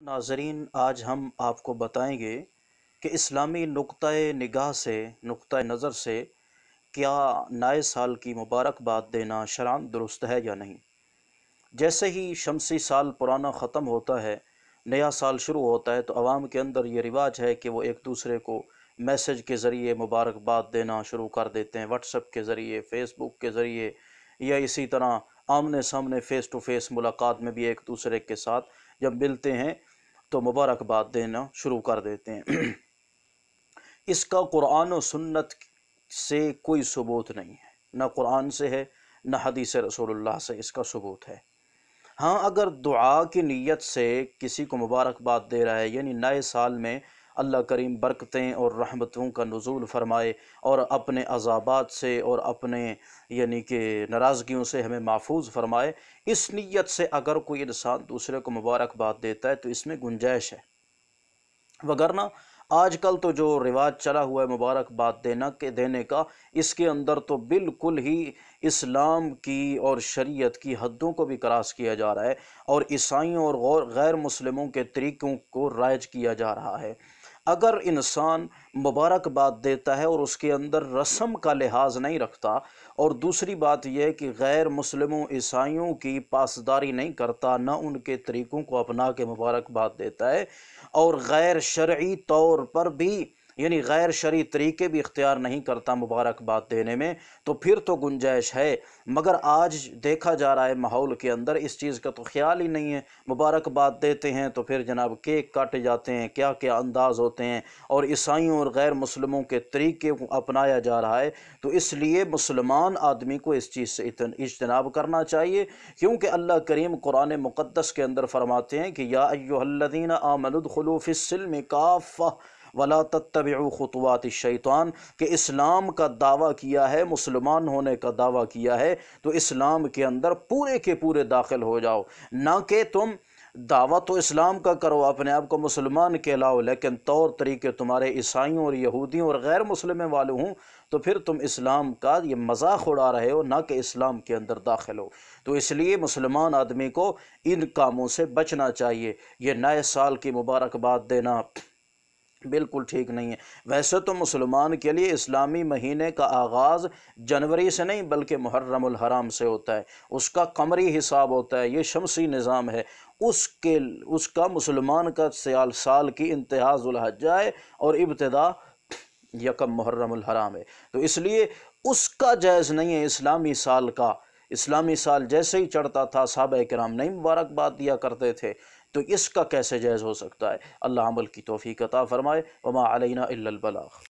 ناظرین، آج ہم آپ کو بتائیں گے کہ اسلامی نقطۂ نگاہ سے نقطۂ نظر سے کیا نئے سال کی مبارکباد دینا شرعاً درست ہے یا نہیں۔ جیسے ہی شمسی سال پرانا ختم ہوتا ہے، نیا سال شروع ہوتا ہے، تو عوام کے اندر یہ رواج ہے کہ وہ ایک دوسرے کو میسج کے ذریعے مبارکباد دینا شروع کر دیتے ہیں، واٹس ایپ کے ذریعے، فیس بک کے ذریعے، یا اسی طرح آمنے سامنے فیس ٹو فیس ملاقات میں بھی ایک دوسرے کے ساتھ جب ملتے ہیں تو مبارکباد دینا شروع کر دیتے ہیں۔ اس کا قرآن و سنت سے کوئی ثبوت نہیں ہے، نہ قرآن سے ہے نہ حدیث رسول اللہ سے اس کا ثبوت ہے۔ ہاں، اگر دعا کی نیت سے کسی کو مبارکباد دے رہا ہے، یعنی نئے سال میں اللہ کریم برکتیں اور رحمتوں کا نزول فرمائے اور اپنے عذابات سے اور اپنے یعنی کہ ناراضگیوں سے ہمیں محفوظ فرمائے، اس نیت سے اگر کوئی انسان دوسرے کو مبارکباد دیتا ہے تو اس میں گنجائش ہے۔ وگرنہ آج کل تو جو رواج چلا ہوا ہے مبارکباد دینے کا، اس کے اندر تو بالکل ہی اسلام کی اور شریعت کی حدوں کو بھی کراس کیا جا رہا ہے اور عیسائیوں اور غیر مسلموں کے طریقوں کو رائج کیا جا رہا ہے۔ اگر انسان مبارکباد دیتا ہے اور اس کے اندر رسم کا لحاظ نہیں رکھتا، اور دوسری بات یہ ہے کہ غیر مسلموں عیسائیوں کی پاسداری نہیں کرتا، نہ ان کے طریقوں کو اپنا کے مبارکباد دیتا ہے، اور غیر شرعی طور پر بھی یعنی غیر شرعی طریقے بھی اختیار نہیں کرتا مبارکباد دینے میں، تو پھر تو گنجائش ہے۔ مگر آج دیکھا جا رہا ہے ماحول کے اندر اس چیز کا تو خیال ہی نہیں ہے، مبارکباد دیتے ہیں تو پھر جناب کیک کاٹے جاتے ہیں، کیا کیا انداز ہوتے ہیں، اور عیسائیوں اور غیر مسلموں کے طریقے کو اپنایا جا رہا ہے۔ تو اس لیے مسلمان آدمی کو اس چیز سے اجتناب کرنا چاہیے، کیونکہ اللہ کریم قرآن مقدس کے اندر فرماتے ہیں کہ یا ایھا الذین آمنوا ادخلوا فی السلم کافہ ولا تتبعوا خطوات الشیطان، کہ اسلام کا دعویٰ کیا ہے، مسلمان ہونے کا دعویٰ کیا ہے، تو اسلام کے اندر پورے کے پورے داخل ہو جاؤ، نہ کہ تم دعویٰ تو اسلام کا کرو، اپنے آپ کو مسلمان کہلاؤ، لیکن طور طریقے تمہارے عیسائیوں اور یہودیوں اور غیر مسلم والوں ہوں، تو پھر تم اسلام کا یہ مذاق اڑا رہے ہو، نہ کہ اسلام کے اندر داخل ہو۔ تو اس لیے مسلمان آدمی کو ان کاموں سے بچنا چاہیے۔ یہ نئے سال کی مبارکباد دینا بالکل ٹھیک نہیں ہے۔ ویسے تو مسلمان کے لیے اسلامی مہینے کا آغاز جنوری سے نہیں بلکہ محرم الحرام سے ہوتا ہے، اس کا قمری حساب ہوتا ہے، یہ شمسی نظام ہے، اس کا مسلمان کا سال کی انتہا ذوالحجہ ہے اور ابتدا یکم محرم الحرام ہے، تو اس لیے اس کا جائز نہیں ہے اسلامی سال کا۔ اسلامی سال جیسے ہی چڑھتا تھا صحابہ کرام نہیں مبارکباد دیا کرتے تھے، تو اس کا کیسے جائز ہو سکتا ہے؟ اللہ عمل کی توفیق عطا فرمائے۔ وما علینا الا البلاغ۔